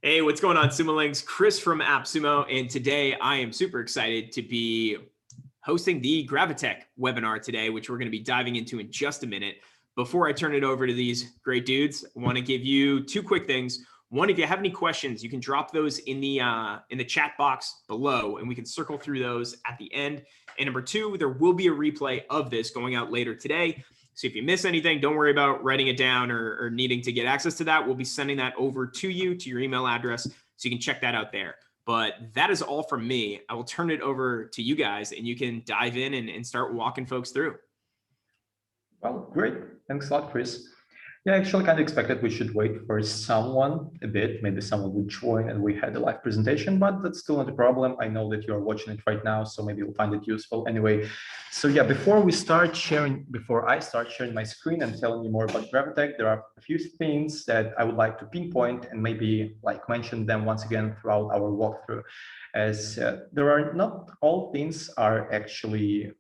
Hey, what's going on, Sumolings? Chris from AppSumo, and today I am super excited to be hosting the Gravitec webinar today, which we're going to be diving into in just a minute. Before I turn it over to these great dudes, I want to give you two quick things. One, if you have any questions, you can drop those in the chat box below, and we can circle through those at the end. And number two, there will be a replay of this going out later today. So if you miss anything, don't worry about writing it down or needing to get access to that. We'll be sending that over to you, to your email address, so you can check that out there. But that is all from me. I will turn it over to you guys, and you can dive in and start walking folks through. Well, great. Thanks a lot, Chris. Yeah, I actually kind of expected we should wait for someone a bit. Maybe someone would join and we had a live presentation, but that's still not a problem. I know that you're watching it right now, so maybe you'll find it useful anyway. So yeah, before I start sharing my screen and telling you more about Gravitec, there are a few things that I would like to pinpoint and maybe mention them once again throughout our walkthrough. As there are not all things are actually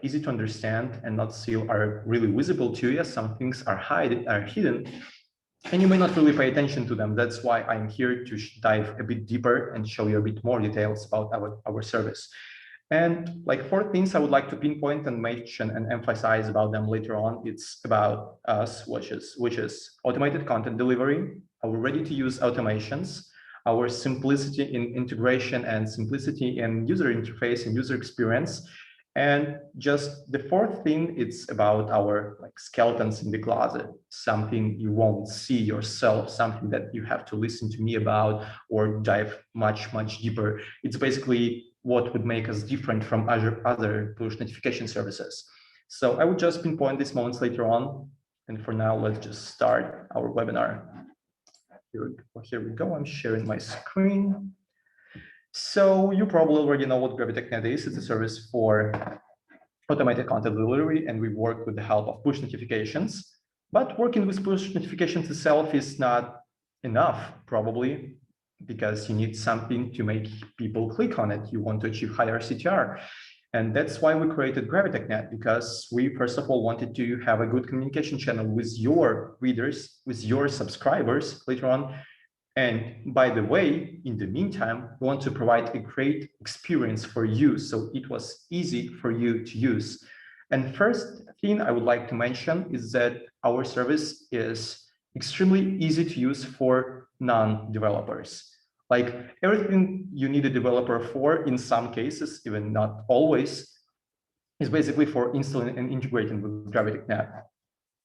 easy to understand and not still are really visible to you. Some things are hidden, and you may not really pay attention to them. That's why I'm here to dive a bit deeper and show you a bit more details about our service. And four things I would like to pinpoint and mention and emphasize about them later on. It's about us, which is automated content delivery, our ready-to-use automations, our simplicity in integration and simplicity in user interface and user experience. And just the fourth thing, it's about our skeletons in the closet, something you won't see yourself, something that you have to listen to me about or dive much deeper. It's basically what would make us different from other push notification services. So I would just pinpoint these moments later on. And for now, let's just start our webinar. Here we go. I'm sharing my screen. So you probably already know what Gravitec is. It's a service for automated content delivery, and we work with the help of push notifications. But working with push notifications itself is not enough, probably, because you need something to make people click on it. You want to achieve higher CTR. And that's why we created Gravitec, because we, first of all, wanted to have a good communication channel with your readers, with your subscribers later on. And by the way, in the meantime, we want to provide a great experience for you, so it was easy for you to use. And first thing I would like to mention is that our service is extremely easy to use for non-developers. Everything you need a developer for, in some cases, even not always, is basically for installing and integrating with Gravitec.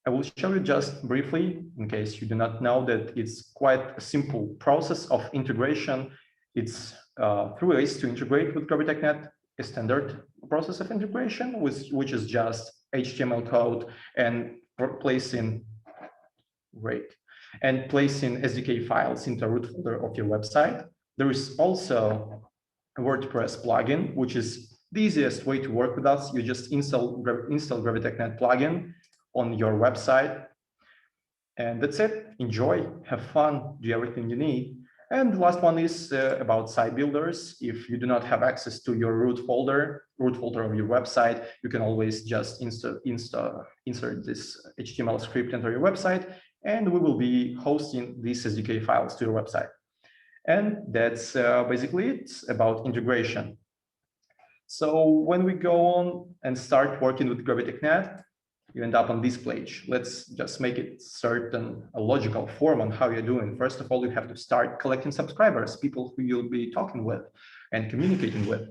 I will show you just briefly, in case you do not know, that it's quite a simple process of integration. It's 3 ways to integrate with Gravitec, a standard process of integration, which is just HTML code and placing SDK files into a root folder of your website. There is also a WordPress plugin, which is the easiest way to work with us. You just install Gravitec plugin on your website, and that's it. Enjoy, have fun, do everything you need. And the last one is about site builders. If you do not have access to your root folder of your website, you can always just insert this HTML script into your website, and we will be hosting these SDK files to your website. And that's basically it about integration. So when we go on and start working with Gravitec, you end up on this page. Let's just make it a logical form on how you're doing. First of all, you have to start collecting subscribers, people who you'll be talking with and communicating with.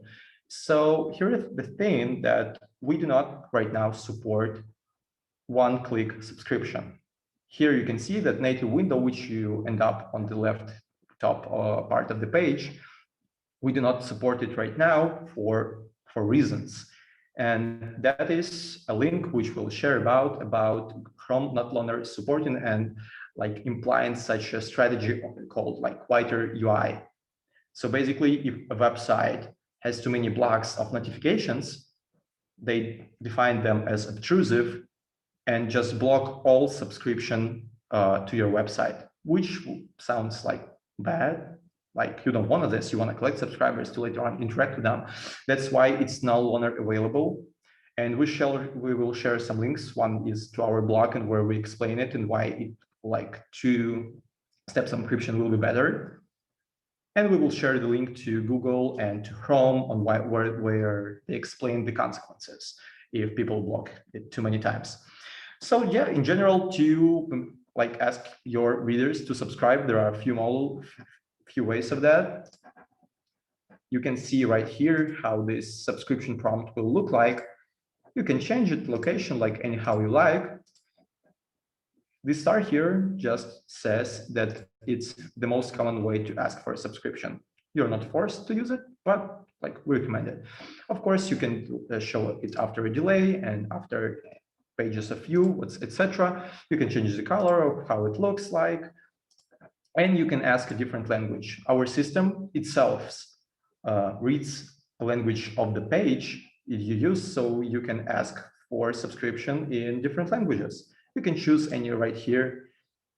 So here is the thing, that we do not right now support one-click subscription. Here you can see that native window, which you end up on the left top part of the page. We do not support it right now for reasons. And that is a link which we'll share about Chrome not longer supporting and implying such a strategy called whiter UI. So basically, if a website has too many blocks of notifications, they define them as obtrusive and just block all subscription to your website, which sounds bad. You don't want this, you want to collect subscribers to later on interact with them. That's why it's no longer available. And we will share some links. One is to our blog, and where we explain it and why it two-step encryption will be better. And we will share the link to Google and to Chrome on where they explain the consequences if people block it too many times. So yeah, in general, to ask your readers to subscribe, there are a few ways of that. You can see right here how this subscription prompt will look like. You can change it location like anyhow you like. This star here just says that it's the most common way to ask for a subscription. You're not forced to use it, but we recommend it. Of course, you can show it after a delay and after pages of view, etc. You can change the color of how it looks like, and you can ask a different language. Our system itself reads a language of the page you use, so you can ask for subscription in different languages. You can choose any right here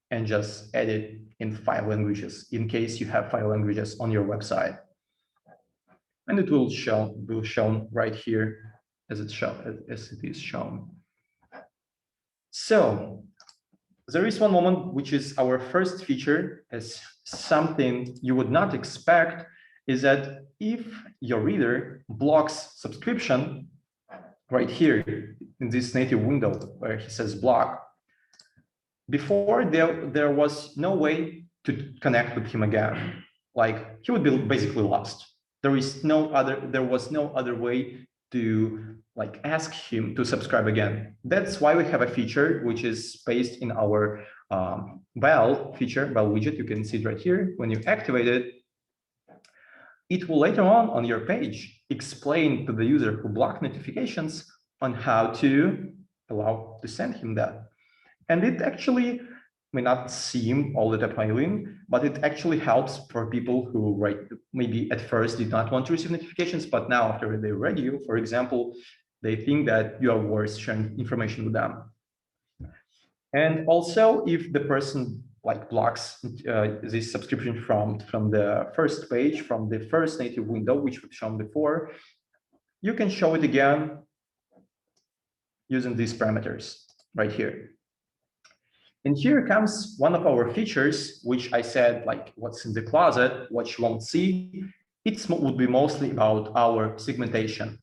and just add it in 5 languages in case you have 5 languages on your website. And it will shown right here as it is shown. So there is one moment which is our first feature, as something you would not expect, is that if your reader blocks subscription right here in this native window where he says block, before there was no way to connect with him again. He would be basically lost. There was no other way to ask him to subscribe again. That's why we have a feature which is based in our bell widget. You can see it right here. When you activate it, it will later on your page explain to the user who blocked notifications on how to allow to send him that. And it actually may not seem all that appealing, but it actually helps for people who maybe at first did not want to receive notifications, but now after they read you, for example, they think that you are worth sharing information with them. And also, if the person blocks this subscription from the first page, from the first native window, which we've shown before, you can show it again using these parameters right here. And here comes one of our features, which I said, what's in the closet, what you won't see. It would be mostly about our segmentation.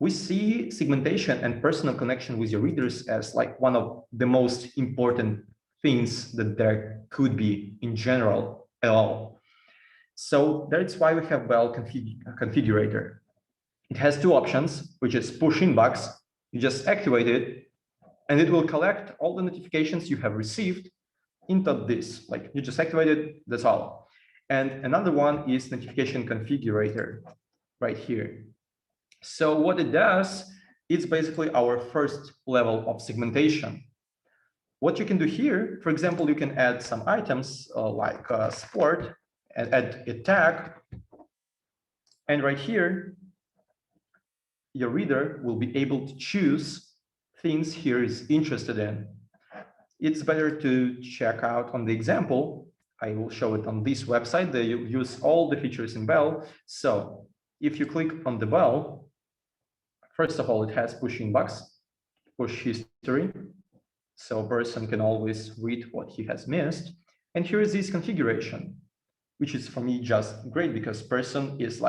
We see segmentation and personal connection with your readers as one of the most important things that there could be in general at all. So that's why we have Bell configurator. It has 2 options, which is push inbox. You just activate it, and it will collect all the notifications you have received into this. You just activate it, that's all. And another one is notification configurator right here. So what it does, it's basically our first level of segmentation. What you can do here, for example, you can add some items like sport and add a tag. And right here, your reader will be able to choose things he is interested in. It's better to check out on the example. I will show it on this website. They use all the features in Bell. So if you click on the Bell, first of all, it has push inbox, push history. So a person can always read what he has missed. And here is this configuration, which is for me just great because person is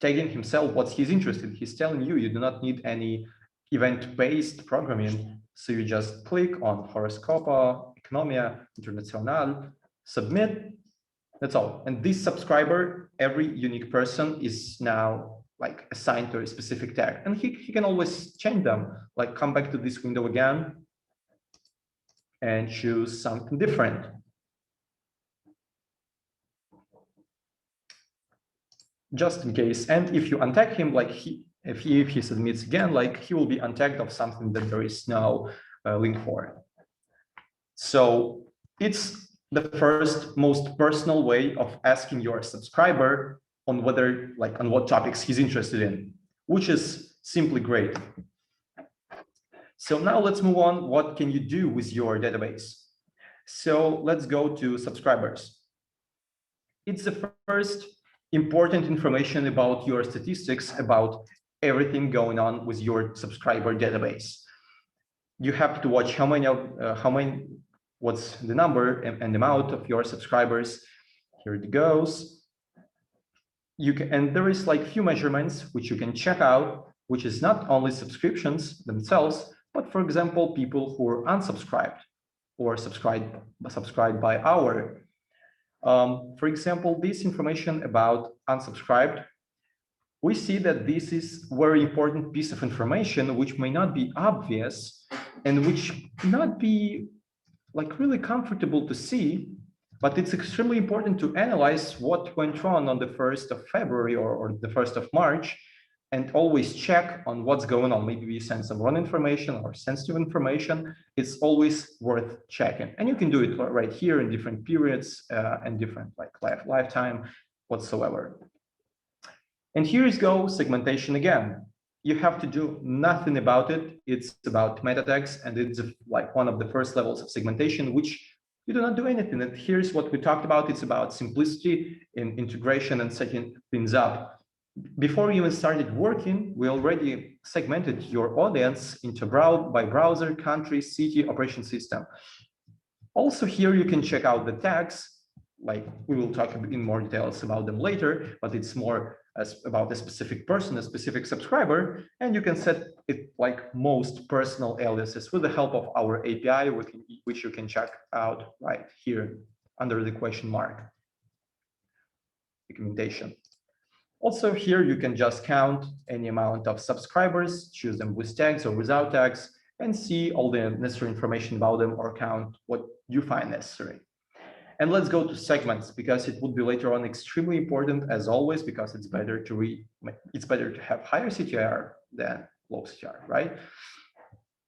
tagging himself what he's interested in. He's telling you, you do not need any event-based programming. So you just click on Horoscopa, Economia, International, submit, that's all. And this subscriber, every unique person is now assigned to a specific tag. And he can always change them, come back to this window again and choose something different. Just in case. And if you untag him, if he submits again, he will be untagged of something that there is no link for. So it's the first most personal way of asking your subscriber on whether on what topics he's interested in, which is simply great. So now let's move on. What can you do with your database? So let's go to subscribers. It's the first important information about your statistics, about everything going on with your subscriber database. You have to watch what's the number and amount of your subscribers. Here it goes. you can, and there is like few measurements which you can check out, which is not only subscriptions themselves, but for example, people who are unsubscribed or subscribed by hour. For example, this information about unsubscribed, we see that this is very important piece of information which may not be obvious and which not be like really comfortable to see, but it's extremely important to analyze what went wrong on the 1st of February or the 1st of March, and always check on what's going on. Maybe we send some wrong information or sensitive information. It's always worth checking. And you can do it right here in different periods and different like lifetime whatsoever. And here's go segmentation again. You have to do nothing about it. It's about meta tags, and it's like one of the first levels of segmentation, which you do not do anything. And here's what we talked about. It's about simplicity in integration and setting things up. Before you even started working, we already segmented your audience into by browser, country, city, operation system. Also here, you can check out the tags. Like we will talk in more details about them later, but it's more about a specific person, a specific subscriber, and you can set it like most personal aliases with the help of our API, which you can check out right here under the question mark documentation. Also here, you can just count any amount of subscribers, choose them with tags or without tags, and see all the necessary information about them or count what you find necessary. And let's go to segments, because it would be later on extremely important as always, because it's better to have higher CTR than low CTR, right?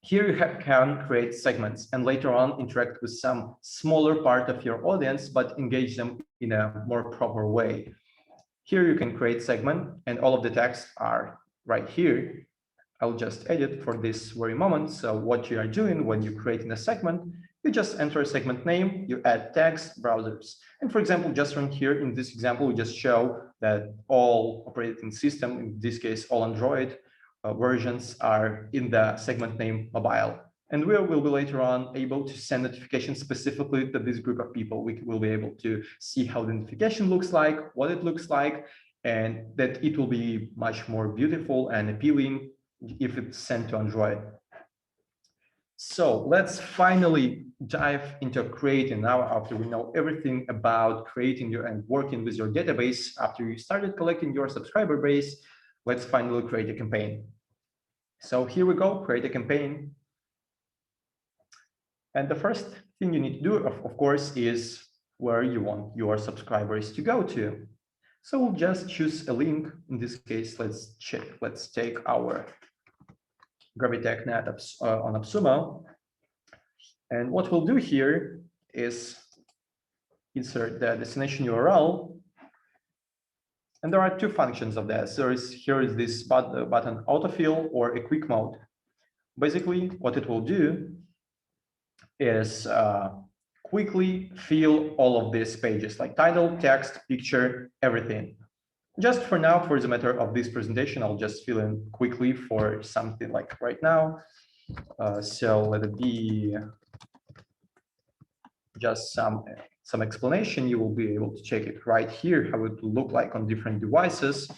Here you can create segments and later on interact with some smaller part of your audience, but engage them in a more proper way. Here you can create segment and all of the tags are right here. I'll just edit for this very moment. So what you are doing when you're creating a segment, you just enter a segment name, you add tags, browsers. And for example, just from here in this example, we just show that all operating system, in this case, all Android versions are in the segment name mobile. And we will be later on able to send notifications specifically to this group of people. We will be able to see how the notification looks like, what it looks like, and that it will be much more beautiful and appealing if it's sent to Android. So let's finally dive into creating now, after we know everything about creating and working with your database. After you started collecting your subscriber base, let's finally create a campaign. So here we go, create a campaign. And the first thing you need to do, of course, is where you want your subscribers to go to. So we'll just choose a link. In this case, let's take our Gravitec net on AppSumo. And what we'll do here is insert the destination URL. And there are two functions of that. So here is this button autofill or a quick mode. Basically, what it will do is quickly fill all of these pages, like title, text, picture, everything. Just for now, for the matter of this presentation, I'll just fill in quickly for something like right now. So let it be just some explanation. You will be able to check it right here, how it will look like on different devices,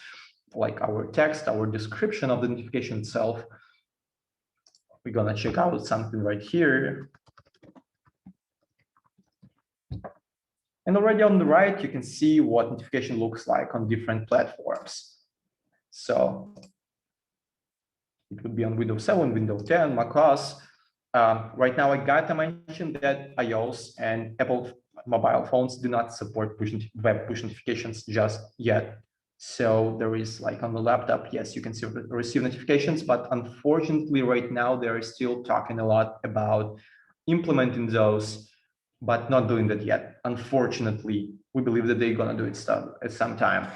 like our text, our description of the notification itself. We're gonna check out something right here. And already on the right, you can see what notification looks like on different platforms. So it would be on Windows 7, Windows 10, macOS. Right now, I gotta mention that iOS and Apple mobile phones do not support web push notifications just yet. So there is like on the laptop, yes, you can receive notifications, but unfortunately right now they're still talking a lot about implementing those, but not doing that yet. Unfortunately, we believe that they're gonna do it at some time.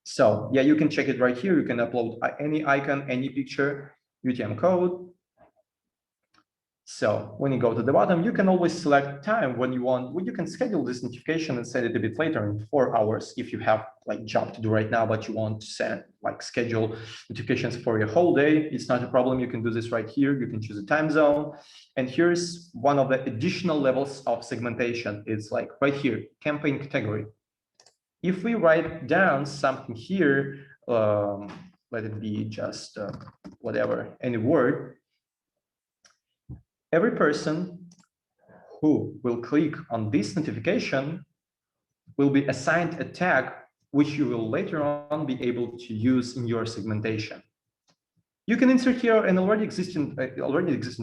So yeah, you can check it right here. You can upload any icon, any picture, UTM code. So when you go to the bottom, you can always select time when you want. You can schedule this notification and set it a bit later in 4 hours if you have like job to do right now, but you want to schedule notifications for your whole day. It's not a problem. You can do this right here. You can choose a time zone. And here's one of the additional levels of segmentation. It's like right here, campaign category. if we write down something here, let it be just whatever, any word, every person who will click on this notification will be assigned a tag which you will later on be able to use in your segmentation. You can insert here an already existing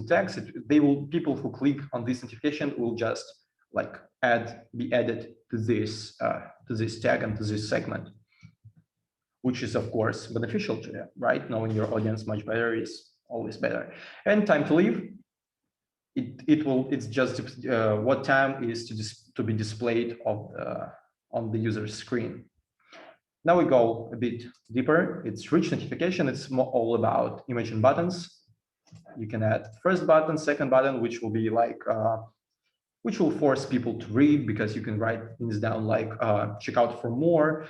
tags. People who click on this notification will just like be added to this tag and to this segment, which is of course beneficial to you, right? Knowing your audience much better is always better. And time to leave, it's just what time is to be displayed on the user's screen. Now we go a bit deeper. It's rich notification. It's all about image and buttons. You can add first button, second button, which will be like which will force people to read, because you can write things down like check out for more.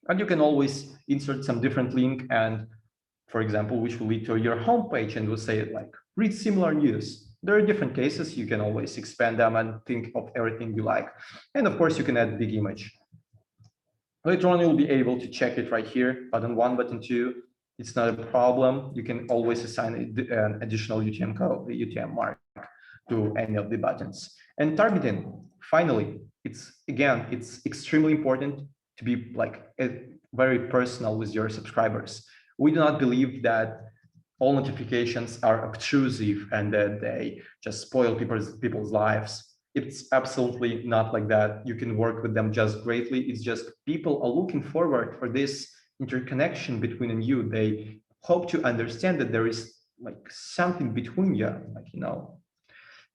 And you can always insert some different link, and for example, which will lead to your homepage and will say like read similar news. There are different cases. You can always expand them and think of everything you like. And of course, you can add big image. Later on, you'll be able to check it right here, button 1, button 2. It's not a problem. You can always assign an additional UTM code, the UTM mark, to any of the buttons. And targeting, finally, it's extremely important to be like very personal with your subscribers. We do not believe that all notifications are obtrusive and that they just spoil people's lives. It's absolutely not like that. You can work with them just greatly. It's just people are looking forward for this interconnection between you. They hope to understand that there is like something between you, like, you know,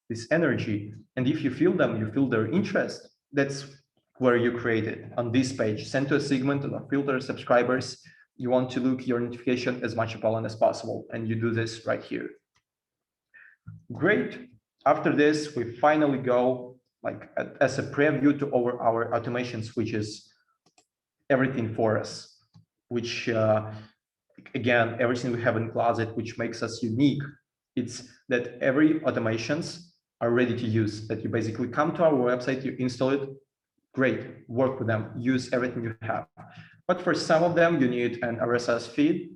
this energy. And if you feel them, you feel their interest, that's where you create it. On this page, send to a segment or filter subscribers. You want to look your notification as much pollen as possible, and you do this right here. Great. After this, we finally go like as a preview to our automations, which is everything for us, which again, everything we have in Closet, which makes us unique. It's that every automations are ready to use, that you basically come to our website, you install it, great, work with them, use everything you have. But for some of them, you need an RSS feed,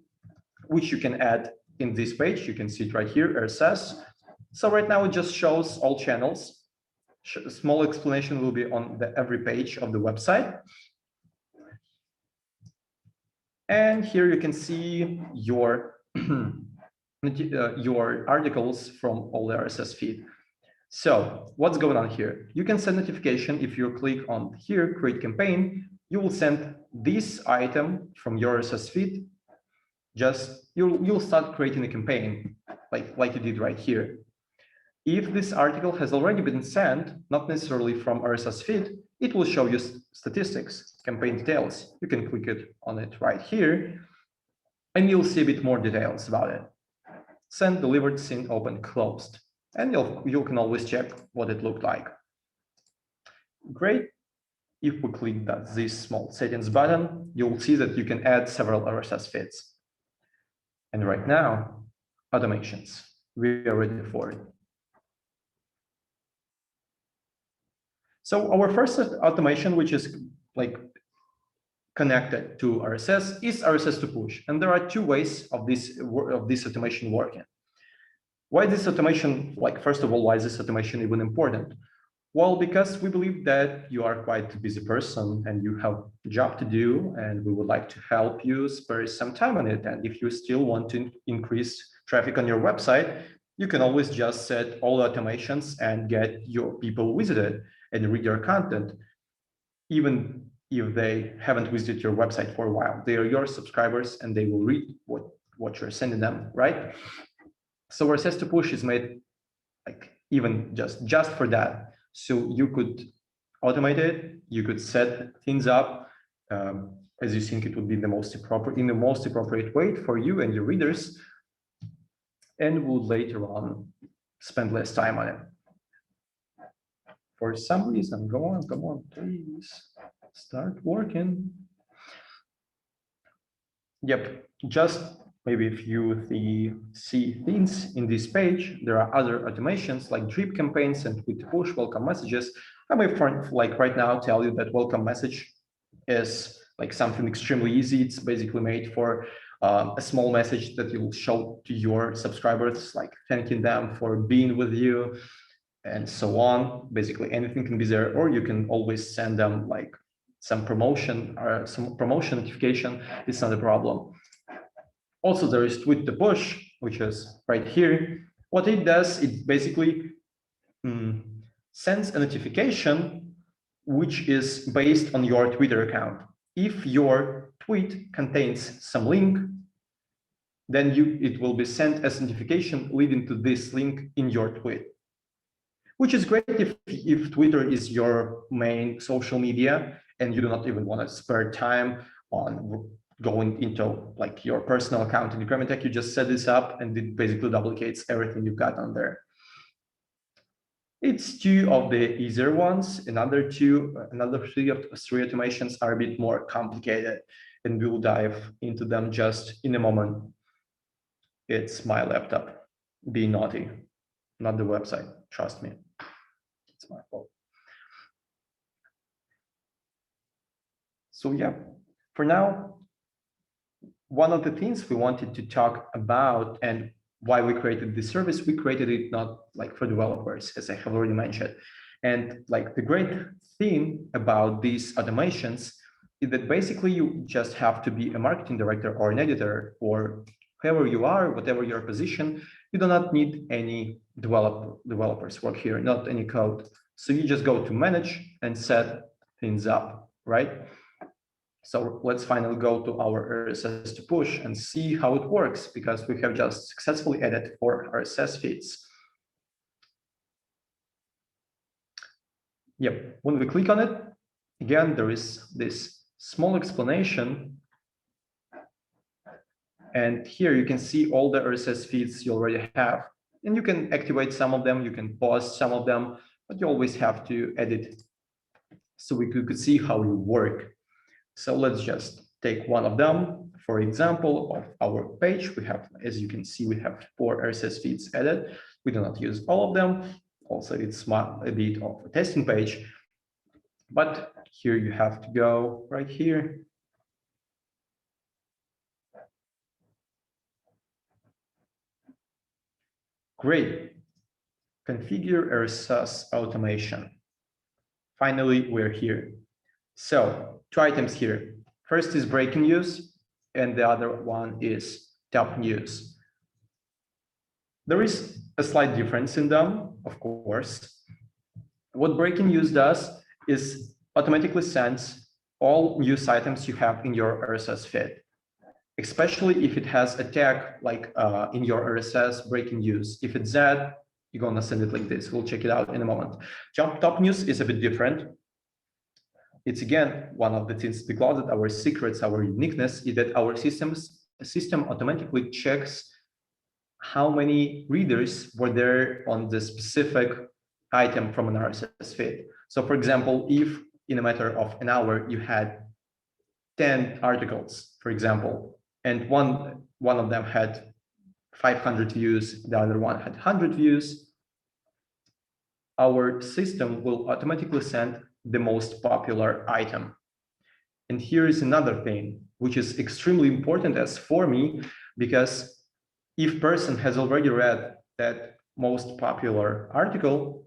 which you can add in this page. You can see it right here, RSS. So right now it just shows all channels. A small explanation will be on every page of the website. And here you can see your, your articles from all the RSS feed. So what's going on here? You can send notification. If you click on here, create campaign, you will send this item from your RSS feed. Just you'll start creating a campaign like you did right here. If this article has already been sent, not necessarily from RSS feed, it will show you statistics, campaign details. You can click on it right here, and you'll see a bit more details about it. Sent, delivered, seen, opened, closed. And you can always check what it looked like. Great. If we click this small settings button, you'll see that you can add several RSS feeds. And right now, automations. We are ready for it. So our first automation, which is like connected to RSS, is RSS to push. And there are two ways of this automation working. Why this automation, like, first of all, why is this automation even important? Well, because we believe that you are quite a busy person and you have a job to do, and we would like to help you spare some time on it. And if you still want to increase traffic on your website, you can always just set all the automations and get your people visited and read your content, even if they haven't visited your website for a while. They are your subscribers and they will read what you're sending them, right? So RSS to push is made like even just for that. So you could automate it, you could set things up as you think it would be the most appropriate way for you and your readers, and would later on spend less time on it. For some reason, come on, please start working. Yep, just maybe if you see things in this page, there are other automations like drip campaigns and with push welcome messages. I may, like right now, tell you that welcome message is like something extremely easy. It's basically made for a small message that you will show to your subscribers, like thanking them for being with you and so on. Basically anything can be there, or you can always send them like some promotion or some promotion notification. It's not a problem. Also, there is tweet to push, which is right here. What it does, it basically sends a notification which is based on your Twitter account. If your tweet contains some link, then it will be sent as notification leading to this link in your tweet, which is great if Twitter is your main social media and you do not even want to spare time on going into like your personal account in Gravitec. You just set this up and it basically duplicates everything you've got on there. It's two of the easier ones. Another three automations are a bit more complicated, and we'll dive into them just in a moment. It's my laptop being naughty, not the website, trust me. It's my fault. So yeah, for now, one of the things we wanted to talk about and why we created this service, we created it not like for developers, as I have already mentioned. And like the great thing about these automations is that basically you just have to be a marketing director or an editor or whoever you are, whatever your position. You do not need any developers work here, not any code. So you just go to manage and set things up, right? So let's finally go to our RSS to push and see how it works, because we have just successfully added 4 RSS feeds. Yep, when we click on it, again, there is this small explanation. And here you can see all the RSS feeds you already have. And you can activate some of them, you can pause some of them, but you always have to edit so we could see how you work. So let's just take one of them. For example, of our page, we have, as you can see, we have 4 RSS feeds added. We do not use all of them. Also, it's a bit of a testing page. But here you have to go right here. Great. Configure RSS automation. Finally, we're here. So 2 items here. First is breaking news, and the other one is top news. There is a slight difference in them, of course. What breaking news does is automatically sends all news items you have in your RSS feed, especially if it has a tag like in your RSS breaking news. If it's that, you're gonna send it like this. We'll check it out in a moment. Top news is a bit different. It's again one of the things, the closet, our secrets, our uniqueness is that our system automatically checks how many readers were there on the specific item from an RSS feed. So for example, if in a matter of an hour you had 10 articles, for example, and one of them had 500 views, the other one had 100 views, our system will automatically send the most popular item. And here is another thing, which is extremely important as for me, because if person has already read that most popular article,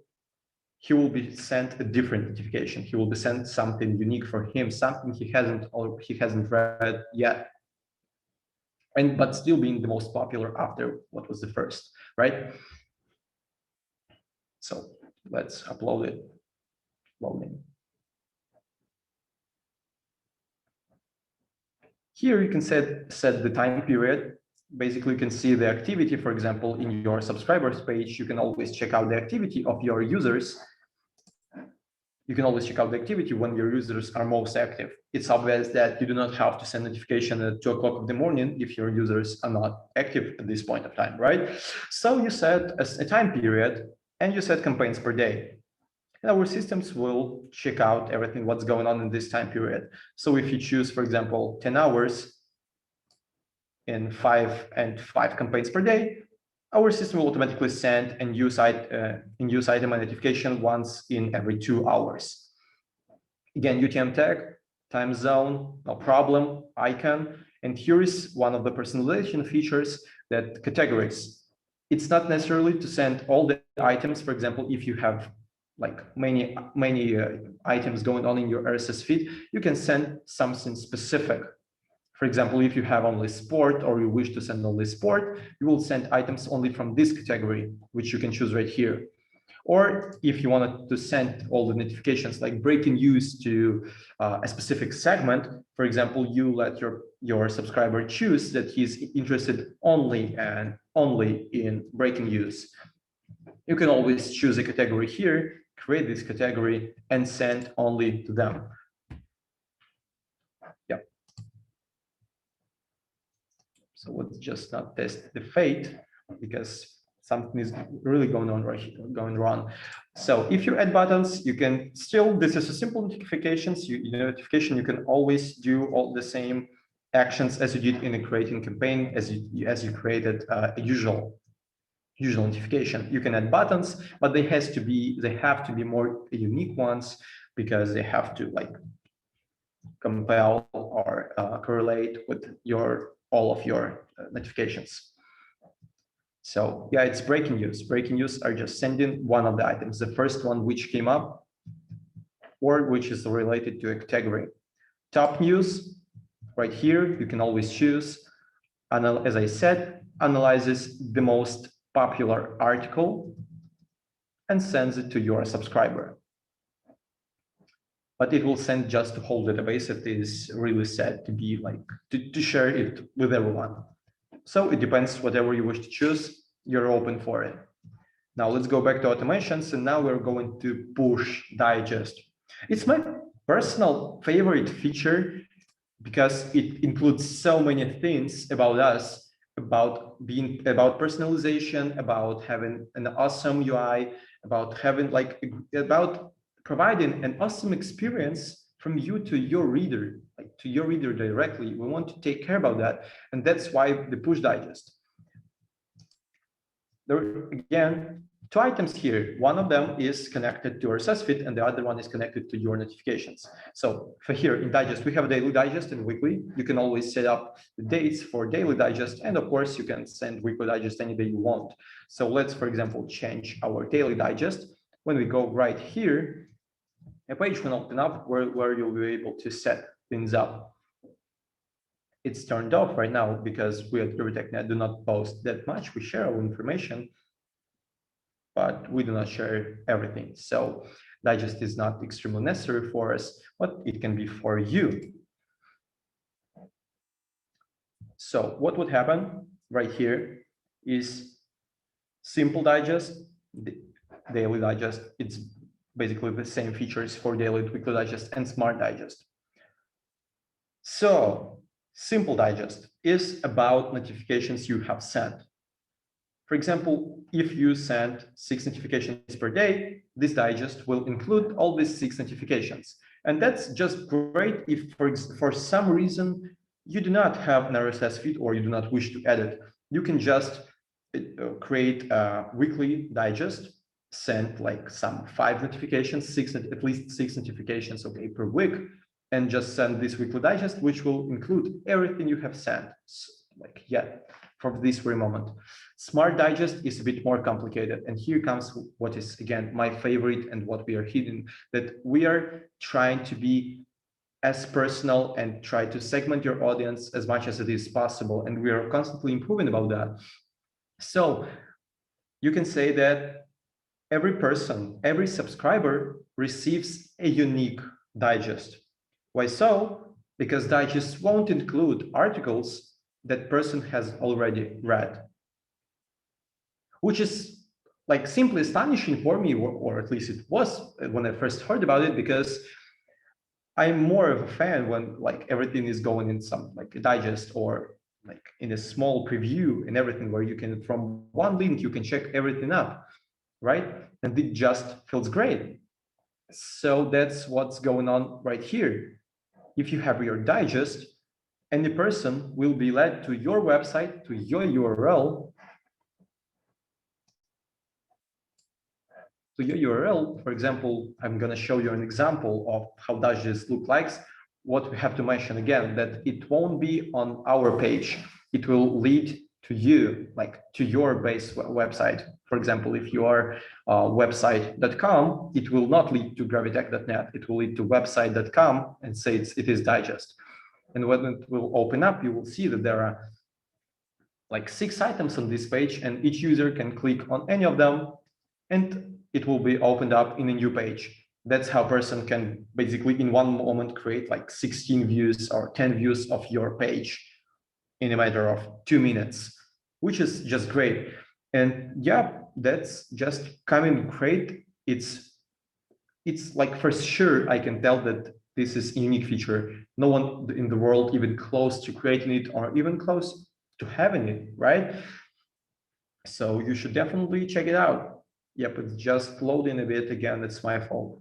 he will be sent a different notification. He will be sent something unique for him, something he hasn't read yet. But still being the most popular after what was the first, right? So let's upload it. Loading. Here you can set the time period. Basically, you can see the activity, for example, in your subscribers page. You can always check out the activity of your users. You can always check out the activity when your users are most active. It's obvious that you do not have to send notification at 2 o'clock in the morning if your users are not active at this point of time, right? So you set a time period and you set campaigns per day. And our systems will check out everything what's going on in this time period. So if you choose, for example, 10 hours in 5 campaigns per day, our system will automatically send a news item notification once in every 2 hours. Again, UTM tag time zone, no problem, icon. And here is one of the personalization features, that categories. It's not necessarily to send all the items. For example, if you have like many items going on in your RSS feed, you can send something specific. For example, if you have only sport, or you wish to send only sport, you will send items only from this category, which you can choose right here. Or if you wanted to send all the notifications like breaking news to a specific segment, for example, you let your subscriber choose that he's interested only in breaking news. You can always choose a category here, create this category, and send only to them. Yeah. So let's just not test the fate, because something is really going wrong. So if you add buttons, you can still, this is a simple notifications. Notification, you can always do all the same actions as you did in a creating campaign, as you created a usual notification. You can add buttons, but they have to be more unique ones, because they have to like compel or correlate with all of your notifications. So yeah, it's breaking news. Breaking news are just sending one of the items, the first one which came up, or which is related to a category. Top news, right here, you can always choose. As I said, analyzes the most popular article and sends it to your subscriber. But it will send just the whole database. It is really set to be like, to share it with everyone. So it depends, whatever you wish to choose, you're open for it. Now let's go back to automations, and now we're going to push digest. It's my personal favorite feature, because it includes so many things about us, about personalization, about having an awesome UI, about providing an awesome experience from you to your reader, directly. We want to take care about that, and that's why the push digest. There again, two items here. One of them is connected to RSS feed, and the other one is connected to your notifications. So for here in digest, we have a daily digest and weekly. You can always set up the dates for daily digest, and of course you can send weekly digest any day you want. So let's, for example, change our daily digest. When we go right here, a page will open up where you'll be able to set things up. It's turned off right now because we at Gravitec do not post that much. We share our information, but we do not share everything. So digest is not extremely necessary for us, but it can be for you. So what would happen right here is simple digest, daily digest. It's basically the same features for daily, weekly digest, and smart digest. So simple digest is about notifications you have sent. For example, if you send 6 notifications per day, this digest will include all these 6 notifications. And that's just great if, for some reason, you do not have an RSS feed or you do not wish to edit. You can just create a weekly digest, send like some 5 notifications, at least 6 notifications, okay, per week, and just send this weekly digest, which will include everything you have sent. Like, yeah, for this very moment. Smart digest is a bit more complicated. And here comes what is, again, my favorite and what we are hitting, that we are trying to be as personal and try to segment your audience as much as it is possible. And we are constantly improving about that. So you can say that every person, every subscriber receives a unique digest. Why so? Because digests won't include articles that person has already read, which is like simply astonishing for me, or at least it was when I first heard about it, because I'm more of a fan when like everything is going in some like a digest or like in a small preview and everything, where you can, from one link, you can check everything up, right? And it just feels great. So that's what's going on right here. If you have your digest, any person will be led to your website, to your URL, For example, I'm going to show you an example of how digest look like. what we have to mention again, that it won't be on our page. It will lead to you, like to your base website. For example, if you are website.com, it will not lead to gravitec.net. It will lead to website.com and say it is digest. And when it will open up, you will see that there are like 6 items on this page, and each user can click on any of them, and it will be opened up in a new page. That's how a person can basically in one moment create like 16 views or 10 views of your page in a matter of 2 minutes, which is just great. And yeah, that's just coming great. It's like for sure I can tell that this is a unique feature. No one in the world even close to creating it or even close to having it, right? So you should definitely check it out. Yep, it's just loading a bit again. It's my fault.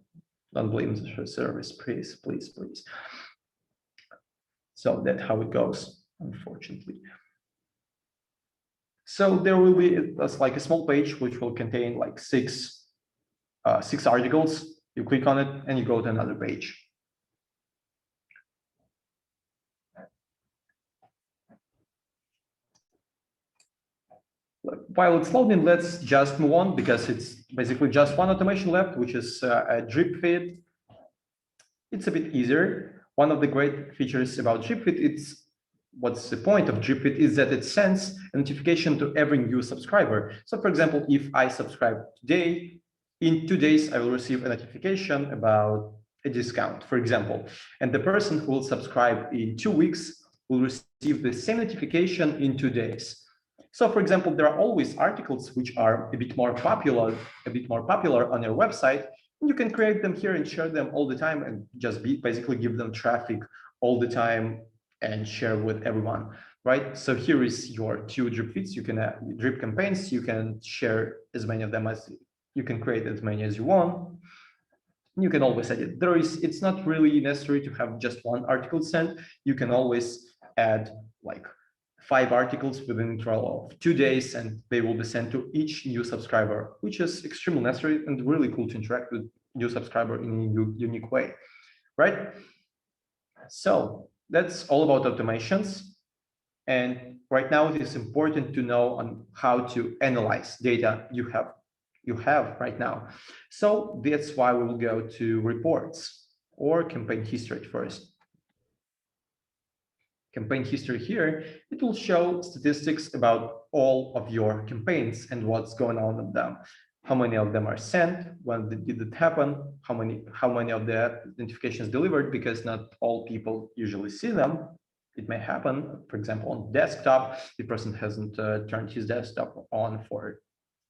Don't blame the service, please, please, please. So that's how it goes, unfortunately. So there will be like a small page which will contain like six articles. You click on it and you go to another page. While it's loading, let's just move on because it's basically just one automation left, which is a drip feed. It's a bit easier. One of the great features about drip feed, what's the point of drip feed is that it sends a notification to every new subscriber. So for example, if I subscribe today, in 2 days, I will receive a notification about a discount, for example. And the person who will subscribe in 2 weeks will receive the same notification in 2 days. So for example, there are always articles which are a bit more popular on your website. You can create them here and share them all the time and just basically give them traffic all the time and share with everyone, right? So here is your 2 drip feeds. You can drip campaigns. You can share as many of them as you can create as many as you want. You can always edit. It's not really necessary to have just one article sent. You can always add like 5 articles within an interval of 2 days, and they will be sent to each new subscriber, which is extremely necessary and really cool to interact with new subscriber in a unique way, right? So that's all about automations. And right now it is important to know on how to analyze data you have right now. So that's why we will go to reports or campaign history first. Campaign history here, it will show statistics about all of your campaigns and what's going on with them. How many of them are sent, when did it happen, how many of the notifications delivered, because not all people usually see them. It may happen, for example, on desktop, the person hasn't turned his desktop on for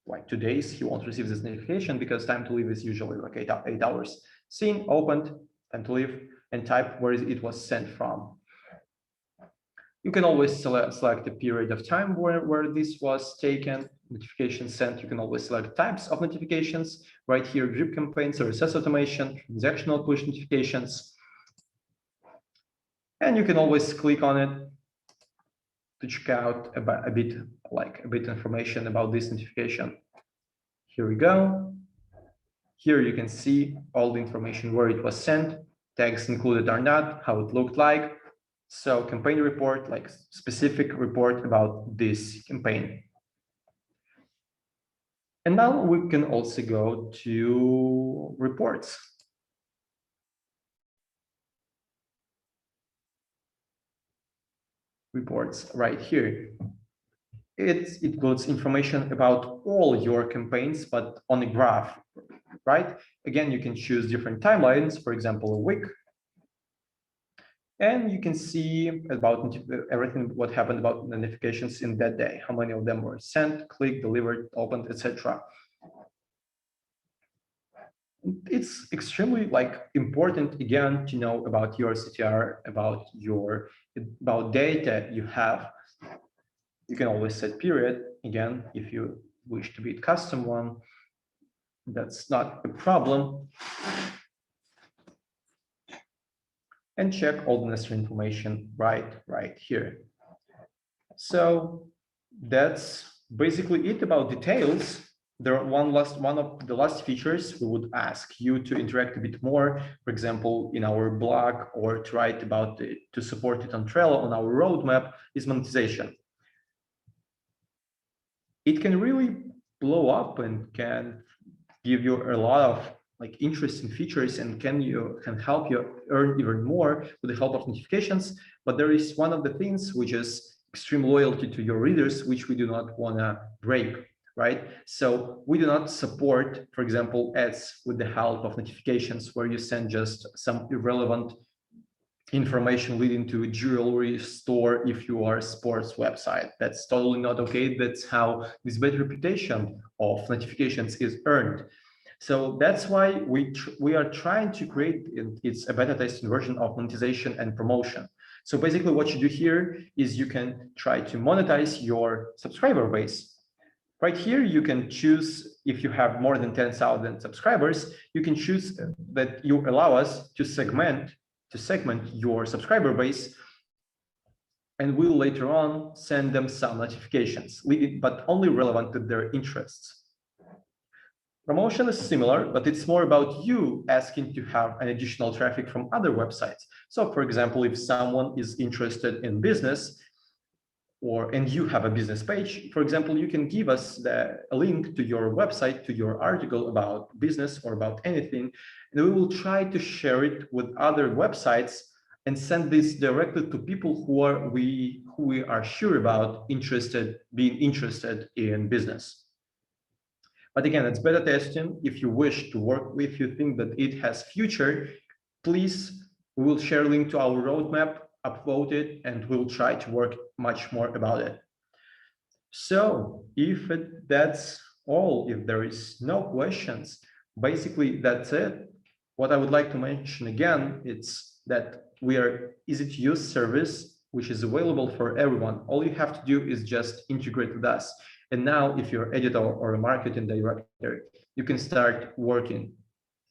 like 2 days, he won't receive this notification because time to leave is usually like 8 hours. Seen, opened, time to leave, and type where it was sent from. You can always select the period of time where this was taken, notification sent. You can always select types of notifications. Right here, drip campaigns, RSS automation, transactional push notifications. And you can always click on it to check out a bit information about this notification. Here we go. Here you can see all the information where it was sent, tags included or not, how it looked like. So campaign report, like specific report about this campaign. And now we can also go to reports. Reports right here. It includes information about all your campaigns, but on a graph, right? Again, you can choose different timelines, for example, a week. And you can see about everything, what happened about the notifications in that day, how many of them were sent, clicked, delivered, opened, etc. It's extremely important again to know about your CTR, about data you have. You can always set period again if you wish to be a custom one. That's not a problem. And check all the necessary information right here. So that's basically it about details. there are one of the last features we would ask you to interact a bit more, for example, in our blog, or to write about it, to support it on Trello on our roadmap, is monetization. It can really blow up and can give you a lot of like interesting features and can help you earn even more with the help of notifications. But there is one of the things which is extreme loyalty to your readers, which we do not want to break, right? So we do not support, for example, ads with the help of notifications where you send just some irrelevant information leading to a jewelry store if you are a sports website. That's totally not okay. That's how this bad reputation of notifications is earned. So that's why we are trying to create, it's a beta testing version of monetization and promotion. So basically what you do here is you can try to monetize your subscriber base. Right here, you can choose, if you have more than 10,000 subscribers, you can choose that you allow us to segment your subscriber base, and we'll later on send them some notifications, but only relevant to their interests. Promotion is similar, but it's more about you asking to have an additional traffic from other websites. So for example, if someone is interested in business, and you have a business page, for example, you can give us a link to your website, to your article about business or about anything, and we will try to share it with other websites and send this directly to people who we are sure about being interested in business. But again, it's beta testing. If you wish to work with, you think that it has future, please, we will share a link to our roadmap, upvote it, and we'll try to work much more about it. So that's all, if there is no questions, basically that's it. What I would like to mention again, it's that we are easy-to-use service, which is available for everyone. All you have to do is just integrate with us. And now, if you're an editor or a marketing director, you can start working.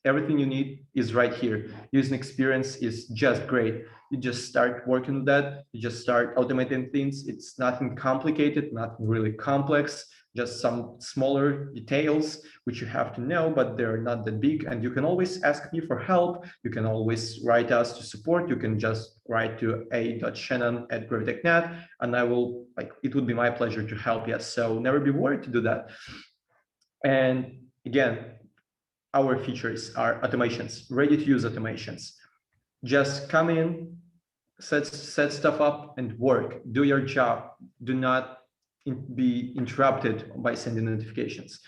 Everything you need is right here. User experience is just great. You just start working with that. You just start automating things. It's nothing complicated, nothing really complex, just some smaller details which you have to know, but they're not that big. And you can always ask me for help. You can always write us to support. You can just write to a.shannon@gravitec.net, and it would be my pleasure to help you. So never be worried to do that. And again, our features are automations, ready-to-use automations. Just come in, set stuff up and work. Do your job. Do not be interrupted by sending notifications.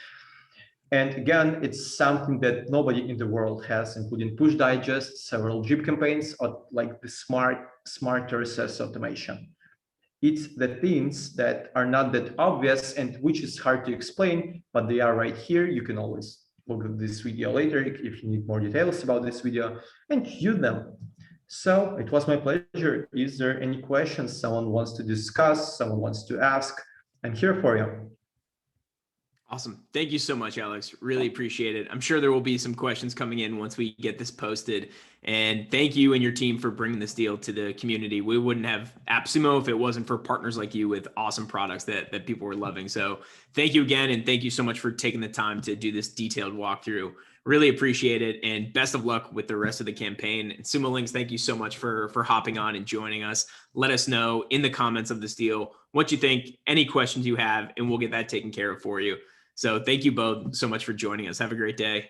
And again, it's something that nobody in the world has, including push digest, several Jeep campaigns, or like the smarter SES automation. It's the things that are not that obvious and which is hard to explain, but they are right here. You can always look at this video later if you need more details about this video and use them. So it was my pleasure. Is there any questions someone wants to discuss, someone wants to ask? I'm here for you. Awesome. Thank you so much, Alex. Really appreciate it. I'm sure there will be some questions coming in once we get this posted. And thank you and your team for bringing this deal to the community. We wouldn't have AppSumo if it wasn't for partners like you with awesome products that people were loving. So thank you again. And thank you so much for taking the time to do this detailed walkthrough. Really appreciate it. And best of luck with the rest of the campaign. And Sumo Links, thank you so much for hopping on and joining us. Let us know in the comments of this deal what you think, any questions you have, and we'll get that taken care of for you. So thank you both so much for joining us. Have a great day.